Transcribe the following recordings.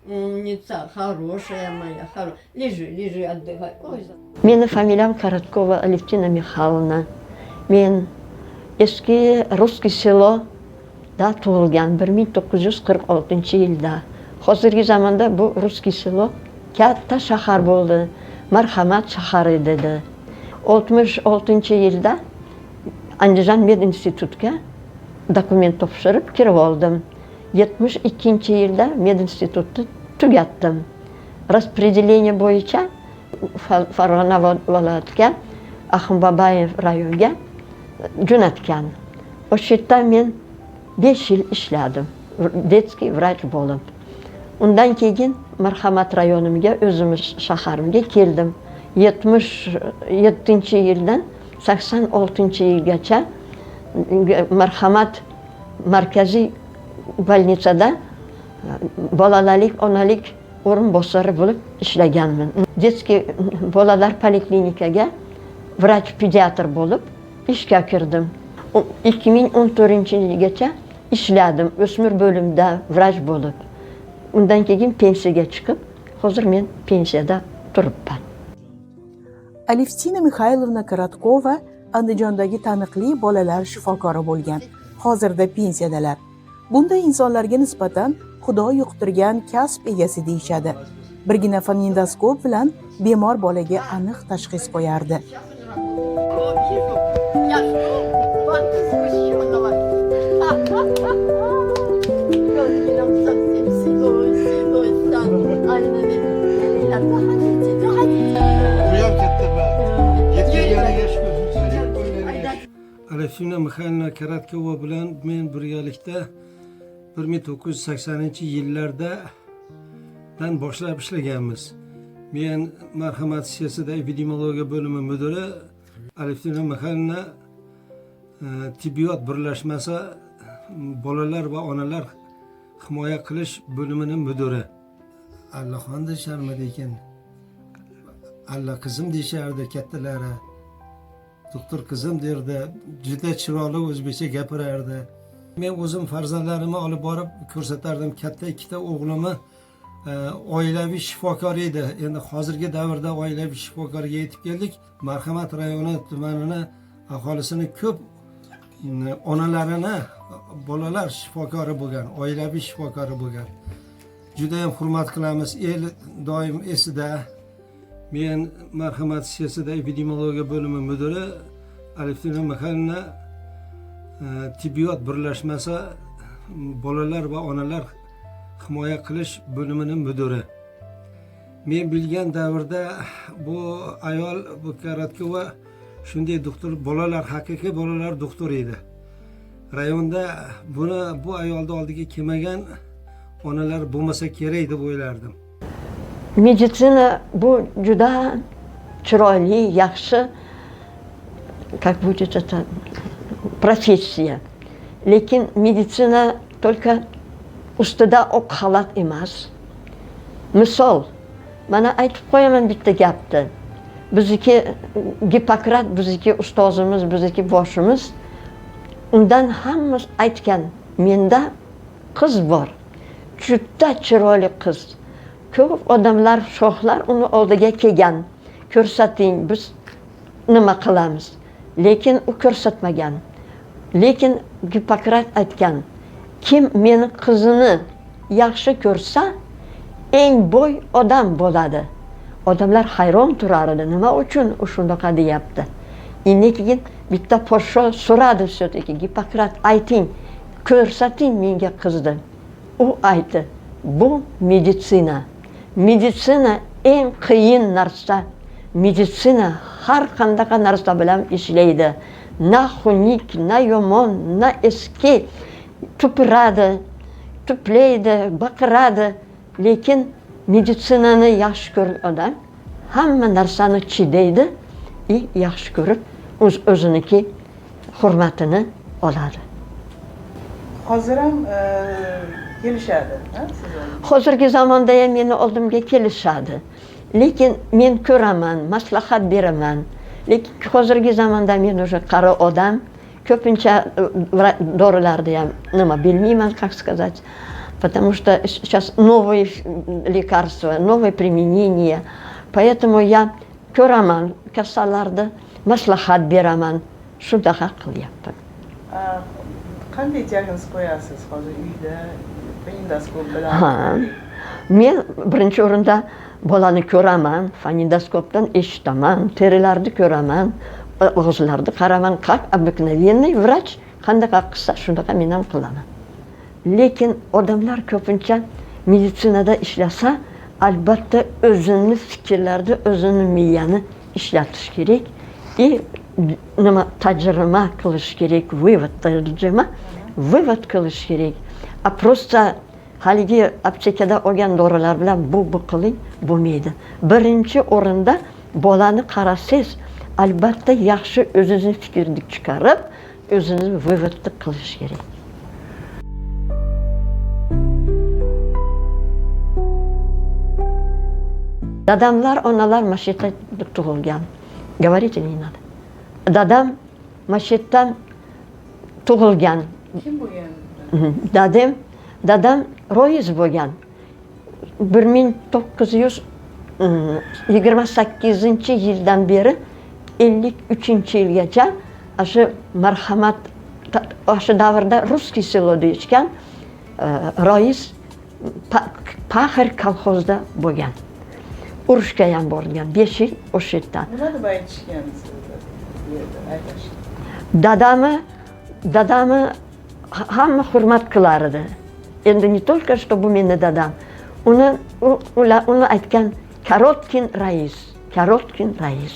Умница, хорошая моя, лежи, отдыхай. Ой. Meni familiyam Korotkova Alevtina Mixaylovna. Men eski Rусский seloda tug'ilgan 1946-yilda. Hozirgi zamonda bu Rусский selo katta shahar bo'ldi. Marhamat shahari dedi. 66-yilda Andijon medinstitutga dokument topshirib kirib oldim. 72-yilda medinstitutni tugatdim. Распределение bo'yicha Farg'ona viloyatiga Ahmedbabayev rayonga jo'natgan. O'sha yerda men 5 yil ishladim. Детский vrach bo'lib. Undan keyin Marhamat rayonimga, o'zimiz shaharimga keldim. 77-yildan 86-yilgacha Marhamat markaziy больницада bolalarlik, onalik o'rinbosari bo'lib ishlaganman. Детский bolalar poliklinikaga vrach pediatr bo'lib ishga kirdim. 2014-yilgacha ishladim o'smir bo'limida vrach bo'lib. Undan keyin pensiyaga chiqib, hozir men pensiyada turibman. Alevtina Mixaylovna Korotkova Andijondagi taniqli bolalar shifokori bo'lgan. Hozirda pensiyadalar. Bunday insonlarga nisbatan Xudo yuqtirgan kasb egasi deyishadi. Birgina fonendoskop bilan bemor bolaga aniq tashxis qo'yardi. Alevtina Mixaylovna Korotkova bilan men birgalikda 1980-yillardan boshlab ishlaganmiz. Men Marhamat siyosida epidemiologiya bo'limi mudiri, Alevtina Mixaylovna tibbiyot birlashmasi bolalar va onalar himoya qilish bo'limini mudiri. Allaxon deyisharmidi ekan. Alla qizim deyishardi kattalari. Doktor qizim derdi, juda chiroyli o'zbekcha gapirardi. Men o'zim farzandlarimni olib borib ko'rsatardim. Katta ikkita o'g'limni oilaviy shifokor edi. Endi hozirgi davrda oilaviy shifokorga yetib keldik. Marhamat rayoni tumanini aholisini ko'p onalarini bolalar shifokori bo'lgan, oilaviy shifokori bo'lgan. Juda ham hurmat qilamiz. El doim esida. Men Marhamat siyosida epidemiologiya bo'limi mudiri, Alevtina Mixaylovna tibbiyot birlashmasi bolalar va onalar himoya qilish bo'limini mudiri. Men bilgan davrda bu ayol, bu Korotkova shunday doktor, bolalar, haqiqiy bolalar doktori edi. Rayonda bu ayolni oldiga kelmagan onalar bo'lmasa kerak deb o'ylardim. Meditsina bu juda chiroyli, yaxshi, как будет это, professiya. Lekin meditsina только ustida oq xalat emas. Misol, mana aytib qo'yaman bitta gapni. Bizniki Gippokrat, bizniki ustozimiz, bizniki boshimiz. Undan hammamiz aytgan, menda qiz bor. Juda chiroyli qiz. Ko'p odamlar, shohlar uni oldiga kelgan. Ko'rsating, biz nima qilamiz? Lekin u ko'rsatmagan. Lekin Gippokrat aytgan, kim meni qizini yaxshi ko'rsa, eng boy odam bo'ladi. Odamlar hayron turardi, nima uchun u shunaqa deyapti. Endi keyin bitta podsho so'radi, все-таки Gippokrat ayting, ko'rsating menga qizni. U aytdi, bu meditsina. Meditsina eng qiyin narsa. Meditsina har qanday narsa bilan ishlaydi. Na xunuk, na yomon, na eski, tupuradi, tuplaydi, baqiradi. Lekin meditsinani yaxshi ko'rgan odam hamma narsani chidaydi va yaxshi ko'rib o'ziniki hurmatini oladi. Hozir ham kelishadi, Hozirgi zamonda ham meni oldimga kelishadi. Lekin men ko'raman, maslahat beraman. Lekin hozirgi zamonda men o'sha qari odam, ko'pincha dorilarni ham nima bilmayman, как сказать. потому что сейчас новые лекарства, новые применения. Поэтому я ko'raman kasallarda, maslahat beraman. Shunaqa qilyapman. Qanday diagnoz qo'yasiz hozir uyda fonendoskop bilan? Ha. Men birinchi o'rinda bolani ko'raman, fonendoskopdan eshitaman, terilarni ko'raman, og'izlarni qaraman, как обыкновенный vrach qanday qilsa shunaqa men ham qilaman. Lekin odamlar ko'pincha meditsinada ishlasa, albatta o'zini fikrlarni, o'zini miyani ishlatish kerak. Nima tajriba qilish kerak, vывод qilish kerak. A просто haligi aptekada olgan dorilar bilan bu qiling bo'lmaydi. Birinchi o'rinda bolani qarasangiz, albatta yaxshi o'zingizni fikrni chiqarib, o'zingizni vыводni qilish kerak. Dadamlar, onalar masjidda tug'ilgan. Говорите не надо. Dadam masjiddan tug'ilgan. Kim bo'lgan? Dadam roiz bo'lgan. 1928-yildan beri 53-yilgacha shu marhamat o'sha davrda Ruskiy selo deyishgan roiz Paxir kolxozda bo'lgan. Urushga ham borgan, 5 yil o'sha yerda. Nima deb aytishgan sizga? Dadami hamma hurmat qilar edi. Endi не только что bu meni dadam. Uni aytgan Karotkin rais.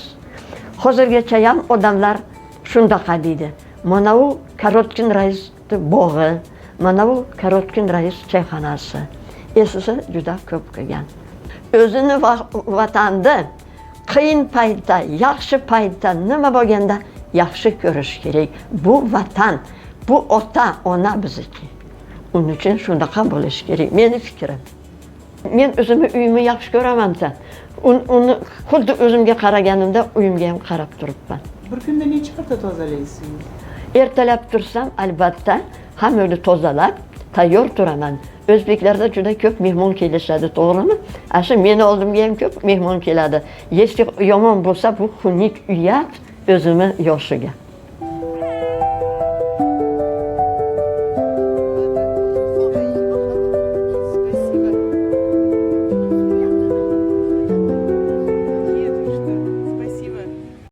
Hozirgacha ham odamlar shundaqa deydi. Mana u Karotkin raisning bog'i, mana u Karotkin rais choyxonasi. Esisi juda ko'p qilgan. O'zini vatanda qiyin paytda, yaxshi paytda nima bo'lganda yaxshi ko'rish kerak. Bu vatan, bu ota, ona bizniki. Uning uchun shunaqa bo'lish kerak. Meni fikrim. Men o'zimni uyimni yaxshi ko'raman-da. Uni xuddi o'zimga qaraganimda uyimga ham qarab turibman. Bir kunda necha marta tozalaysiz? Ertalab tursam, albatta, hammani tozalab, tayyor turaman. O'zbeklarda juda ko'p mehmon kelishadi, to'g'rimi? Asha meni oldimga ham ko'p mehmon keladi. Если yomon bo'lsa, bu xunuk uyat o'zimni yoshiga.